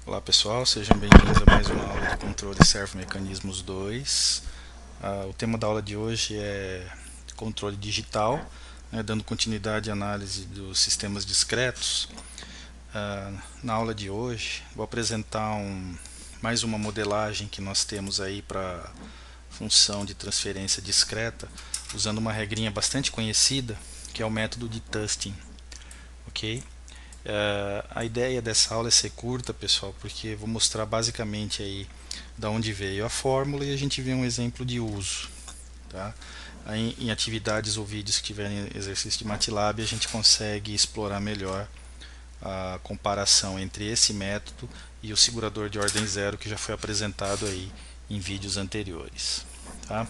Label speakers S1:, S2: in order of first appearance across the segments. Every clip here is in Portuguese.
S1: Olá pessoal, sejam bem-vindos a mais uma aula de controle servomecanismos 2. O tema da aula de hoje é controle digital, né, dando continuidade à análise dos sistemas discretos. Na aula de hoje vou apresentar mais uma modelagem que nós temos aí para função de transferência discreta, usando uma regrinha bastante conhecida, que é o método de Tustin. Ok? A ideia dessa aula é ser curta, pessoal, porque vou mostrar basicamente aí da onde veio a fórmula e a gente vê um exemplo de uso. Tá? Aí, em atividades ou vídeos que tiverem exercício de MATLAB, a gente consegue explorar melhor a comparação entre esse método e o segurador de ordem zero que já foi apresentado aí em vídeos anteriores. Tá?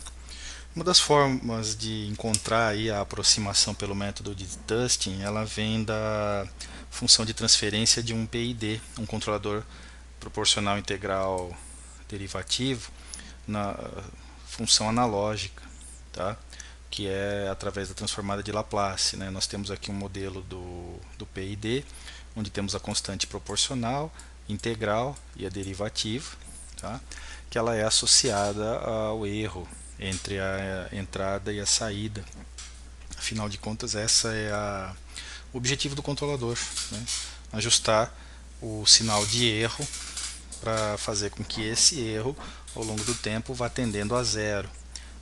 S1: Uma das formas de encontrar aí a aproximação pelo método de Tustin, ela vem da função de transferência de um PID, um controlador proporcional integral derivativo, na função analógica, tá? Que é através da transformada de Laplace. Né? Nós temos aqui um modelo do PID, onde temos a constante proporcional, integral e a derivativa, tá? Que ela é associada ao erro entre a entrada e a saída. Afinal de contas, essa é o objetivo do controlador, né? Ajustar o sinal de erro para fazer com que esse erro, ao longo do tempo, vá tendendo a zero.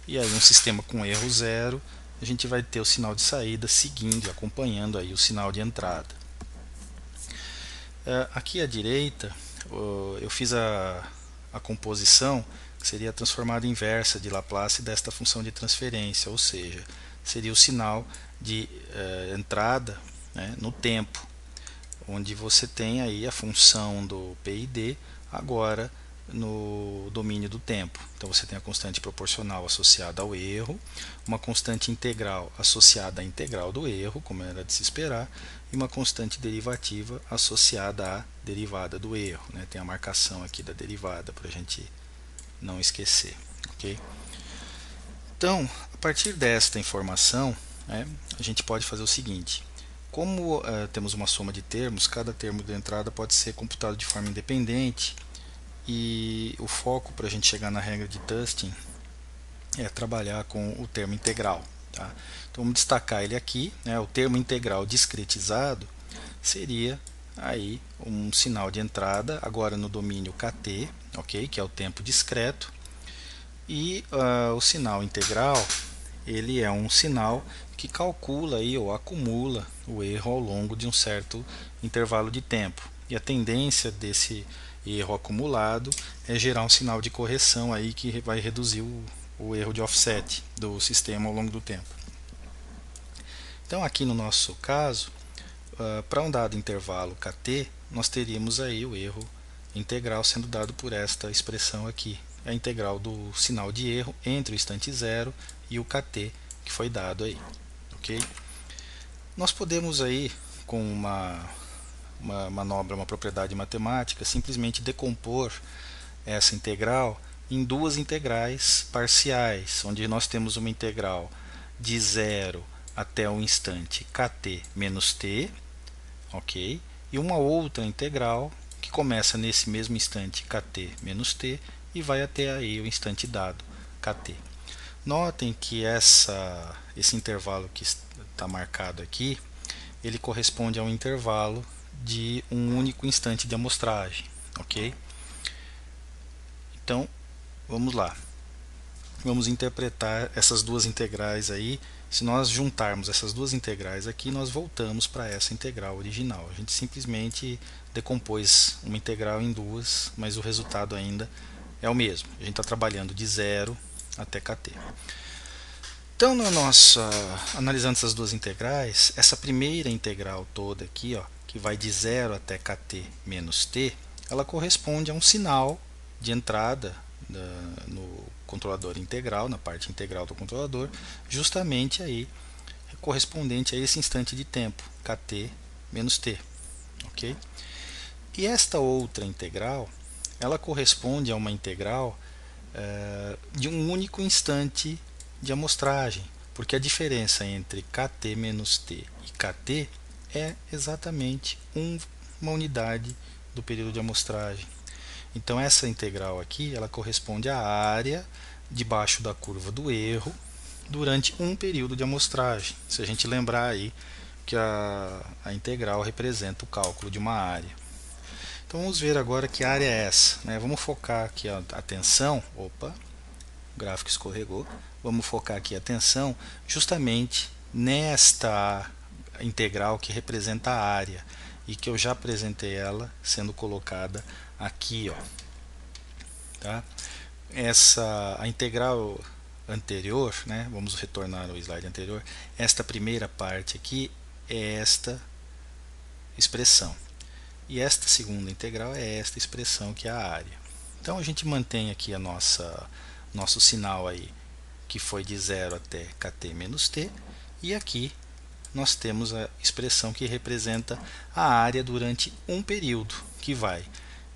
S1: E aí, um sistema com erro zero, a gente vai ter o sinal de saída seguindo e acompanhando aí o sinal de entrada. Aqui à direita, eu fiz a composição, que seria a transformada inversa de Laplace desta função de transferência, ou seja, seria o sinal de entrada, né, no tempo, onde você tem aí a função do PID agora no domínio do tempo. Então você tem a constante proporcional associada ao erro, uma constante integral associada à integral do erro, como era de se esperar, e uma constante derivativa associada à derivada do erro. Né? Tem a marcação aqui da derivada para a gente não esquecer. Okay? Então, a partir desta informação, né, a gente pode fazer o seguinte. Como temos uma soma de termos, cada termo de entrada pode ser computado de forma independente, e o foco para a gente chegar na regra de Tustin é trabalhar com o termo integral. Tá? Então vamos destacar ele aqui. Né? O termo integral discretizado seria aí um sinal de entrada, agora no domínio kt, okay? Que é o tempo discreto, e o sinal integral ele é um sinal que calcula aí, ou acumula o erro ao longo de um certo intervalo de tempo. E a tendência desse erro acumulado é gerar um sinal de correção aí que vai reduzir o erro de offset do sistema ao longo do tempo. Então aqui no nosso caso, para um dado intervalo kt, nós teríamos aí o erro integral sendo dado por esta expressão aqui, a integral do sinal de erro entre o instante zero e o kt que foi dado aí. Okay? Nós podemos aí, com uma manobra, uma propriedade matemática, simplesmente decompor essa integral em duas integrais parciais, onde nós temos uma integral de zero até o instante kt menos t, ok? E uma outra integral que começa nesse mesmo instante kt menos t e vai até aí o instante dado kt. Notem que esse intervalo que está marcado aqui, ele corresponde a um intervalo de um único instante de amostragem, ok? Então, vamos lá. Vamos interpretar essas duas integrais aí. Se nós juntarmos essas duas integrais aqui, nós voltamos para essa integral original. A gente simplesmente decompôs uma integral em duas, mas o resultado ainda é o mesmo. A gente está trabalhando de zero até kt. Então, analisando essas duas integrais, essa primeira integral toda aqui, ó, que vai de zero até kt menos t, ela corresponde a um sinal de entrada no controlador integral, na parte integral do controlador, justamente aí correspondente a esse instante de tempo, kt menos t. Okay? E esta outra integral, ela corresponde a uma integral de um único instante de amostragem, porque a diferença entre kt menos t e kt é exatamente uma unidade do período de amostragem. Então essa integral aqui, ela corresponde à área debaixo da curva do erro durante um período de amostragem. Se a gente lembrar aí que a integral representa o cálculo de uma área. Então vamos ver agora que área é essa, né? Vamos focar aqui a atenção, opa, o gráfico escorregou. Vamos focar aqui a atenção justamente nesta integral que representa a área e que eu já apresentei ela sendo colocada aqui, ó. Tá? A integral anterior, né? Vamos retornar ao slide anterior. Esta primeira parte aqui é esta expressão. E esta segunda integral é esta expressão que é a área. Então a gente mantém aqui nosso sinal aí, que foi de 0 até kt menos t, e aqui nós temos a expressão que representa a área durante um período, que vai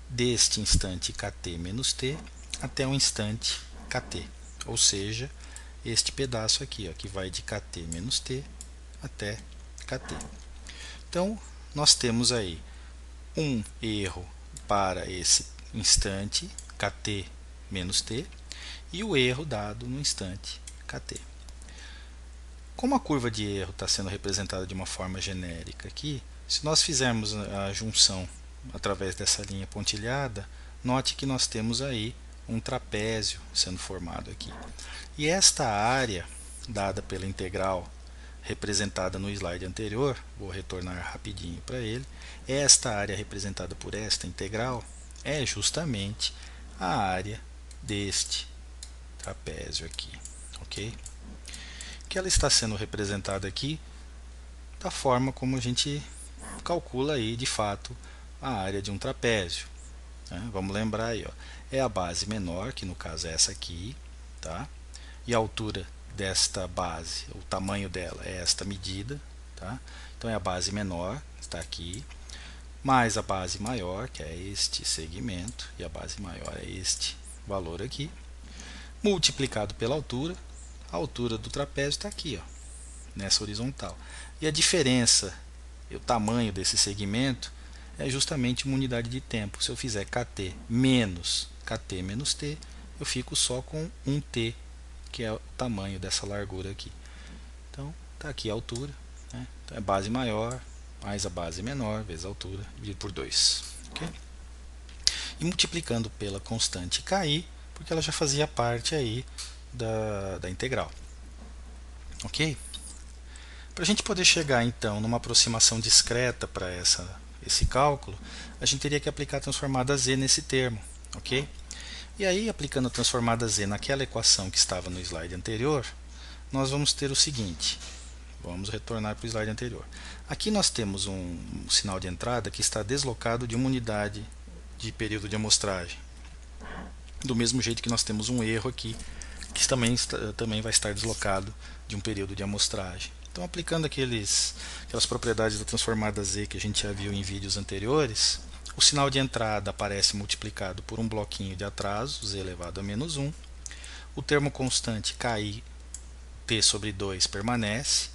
S1: deste instante kt menos t até o instante kt, ou seja, este pedaço aqui, ó, que vai de kt menos t até kt. Então nós temos aí um erro para esse instante kt menos t e o erro dado no instante kt. Como a curva de erro está sendo representada de uma forma genérica aqui, se nós fizermos a junção através dessa linha pontilhada, note que nós temos aí um trapézio sendo formado aqui. E esta área dada pela integral representada no slide anterior, vou retornar rapidinho para ele, esta área representada por esta integral é justamente a área deste trapézio aqui, ok? Que ela está sendo representada aqui da forma como a gente calcula aí de fato a área de um trapézio, né? Vamos lembrar aí, ó, é a base menor, que no caso é essa aqui, tá? E a altura desta base, o tamanho dela é esta medida, tá? Então é a base menor, está aqui, mais a base maior, que é este segmento, e a base maior é este valor aqui, multiplicado pela altura. A altura do trapézio está aqui, ó, nessa horizontal. E a diferença, o tamanho desse segmento, é justamente uma unidade de tempo. Se eu fizer kt menos t, eu fico só com 1t, que é o tamanho dessa largura aqui. Então, está aqui a altura, né? Então, é base maior, mais a base menor, vezes a altura, dividido por 2. Okay? E multiplicando pela constante KI, porque ela já fazia parte aí da integral. Ok? Para a gente poder chegar então numa aproximação discreta para esse cálculo, a gente teria que aplicar a transformada z nesse termo. Ok? E aí, aplicando a transformada z naquela equação que estava no slide anterior, nós vamos ter o seguinte. Vamos retornar para o slide anterior. Aqui nós temos um sinal de entrada que está deslocado de uma unidade de período de amostragem. Do mesmo jeito que nós temos um erro aqui, que também vai estar deslocado de um período de amostragem. Então, aplicando aquelas propriedades da transformada z que a gente já viu em vídeos anteriores, o sinal de entrada aparece multiplicado por um bloquinho de atraso, z elevado a menos 1. O termo constante KI, t sobre 2, permanece.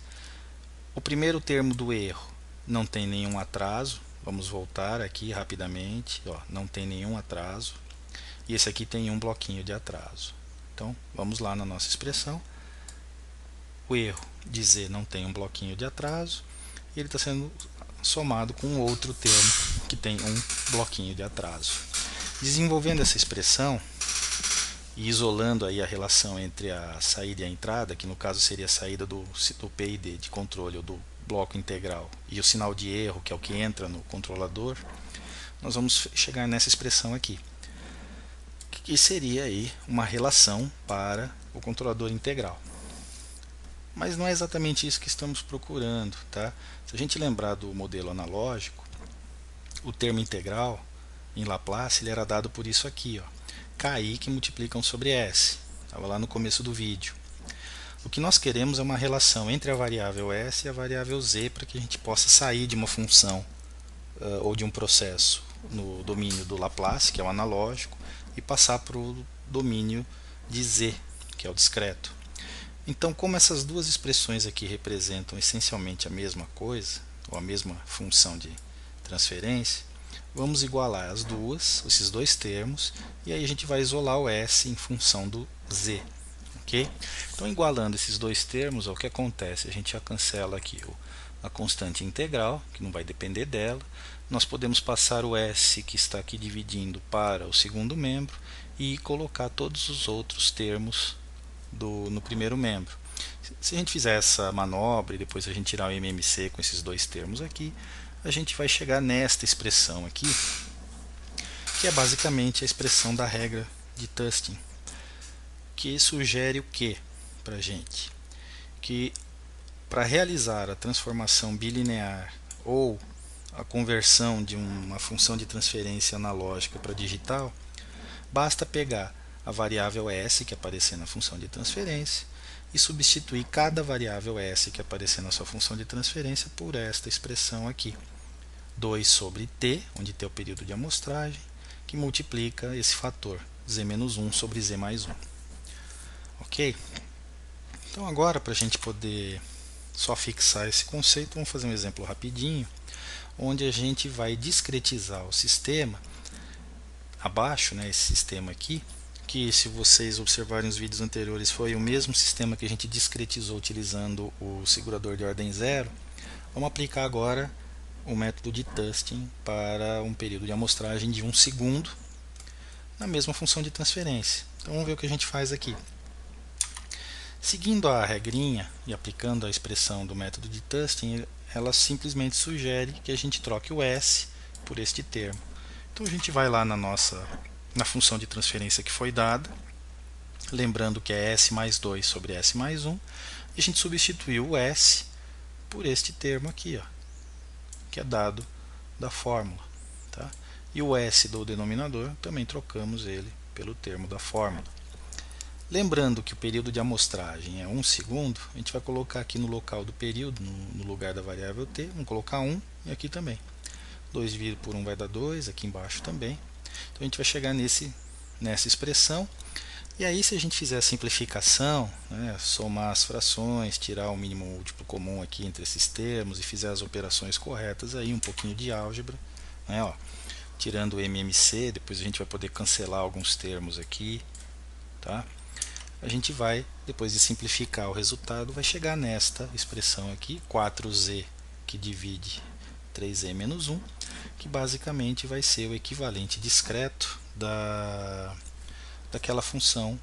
S1: O primeiro termo do erro não tem nenhum atraso. Vamos voltar aqui rapidamente. Ó, não tem nenhum atraso. E esse aqui tem um bloquinho de atraso. Então, vamos lá na nossa expressão. O erro de z não tem um bloquinho de atraso. E ele está sendo somado com outro termo que tem um bloquinho de atraso. Desenvolvendo essa expressão e isolando aí a relação entre a saída e a entrada, que no caso seria a saída do PID de controle ou do bloco integral, e o sinal de erro, que é o que entra no controlador, nós vamos chegar nessa expressão aqui, que seria aí uma relação para o controlador integral. Mas não é exatamente isso que estamos procurando, tá? Se a gente lembrar do modelo analógico, o termo integral em Laplace ele era dado por isso aqui, ó, KI que multiplica 1 sobre S. Estava lá no começo do vídeo. O que nós queremos é uma relação entre a variável S e a variável Z para que a gente possa sair de uma função ou de um processo no domínio do Laplace, que é o analógico, e passar para o domínio de Z, que é o discreto. Então, como essas duas expressões aqui representam essencialmente a mesma coisa, ou a mesma função de transferência, vamos igualar as duas, esses dois termos, e aí a gente vai isolar o S em função do Z. Ok? Então, igualando esses dois termos, ó, o que acontece? A gente já cancela aqui a constante integral, que não vai depender dela. Nós podemos passar o S que está aqui dividindo para o segundo membro e colocar todos os outros termos no primeiro membro. Se a gente fizer essa manobra e depois a gente tirar o MMC com esses dois termos aqui, a gente vai chegar nesta expressão aqui, que é basicamente a expressão da regra de Tustin, que sugere o que para a gente? Que para realizar a transformação bilinear ou a conversão de uma função de transferência analógica para digital, basta pegar a variável S que aparecer na função de transferência e substituir cada variável S que aparecer na sua função de transferência por esta expressão aqui, 2 sobre t, onde t é o período de amostragem, que multiplica esse fator, z-1 sobre z mais 1. Ok? Então agora, para a gente poder só fixar esse conceito, vamos fazer um exemplo rapidinho, onde a gente vai discretizar o sistema abaixo, né, esse sistema aqui, que se vocês observarem os vídeos anteriores foi o mesmo sistema que a gente discretizou utilizando o segurador de ordem zero. Vamos aplicar agora o método de Tustin para um período de amostragem de 1 segundo na mesma função de transferência. Então vamos ver o que a gente faz aqui. Seguindo a regrinha e aplicando a expressão do método de Tustin, ela simplesmente sugere que a gente troque o S por este termo. Então a gente vai lá na função de transferência que foi dada, lembrando que é S mais 2 sobre S mais 1, e a gente substituiu o S por este termo aqui, ó, que é dado da fórmula. Tá? E o S do denominador, também trocamos ele pelo termo da fórmula. Lembrando que o período de amostragem é 1 segundo, a gente vai colocar aqui no local do período, no lugar da variável t, vamos colocar 1 e aqui também. 2 dividido por 1 vai dar 2, aqui embaixo também. Então a gente vai chegar nessa expressão. E aí, se a gente fizer a simplificação, né, somar as frações, tirar o mínimo múltiplo comum aqui entre esses termos e fizer as operações corretas, aí um pouquinho de álgebra, né, ó, tirando o MMC, depois a gente vai poder cancelar alguns termos aqui, tá? A gente vai, depois de simplificar o resultado, vai chegar nesta expressão aqui, 4z que divide 3z menos 1, que basicamente vai ser o equivalente discreto daquela função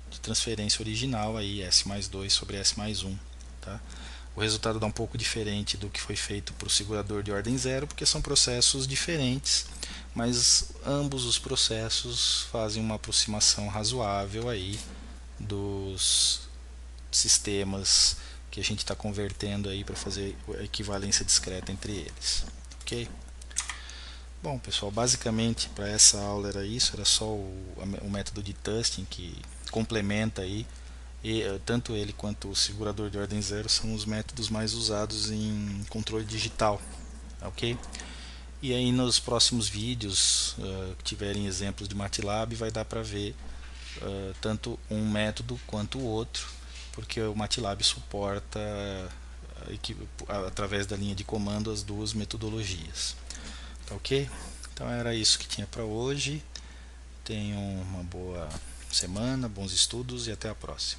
S1: de transferência original, aí, S mais 2 sobre S mais 1. Tá? O resultado dá um pouco diferente do que foi feito para o segurador de ordem zero, porque são processos diferentes, mas ambos os processos fazem uma aproximação razoável aí dos sistemas que a gente está convertendo aí para fazer a equivalência discreta entre eles. Ok? Bom, pessoal, basicamente para essa aula era isso, era só o método de Tustin que complementa aí, e tanto ele quanto o segurador de ordem zero são os métodos mais usados em controle digital, ok? E aí nos próximos vídeos que tiverem exemplos de MATLAB, vai dar para ver tanto um método quanto o outro, porque o MATLAB suporta através da linha de comando as duas metodologias. Tá ok? Então era isso que tinha para hoje. Tenham uma boa semana, bons estudos e até a próxima.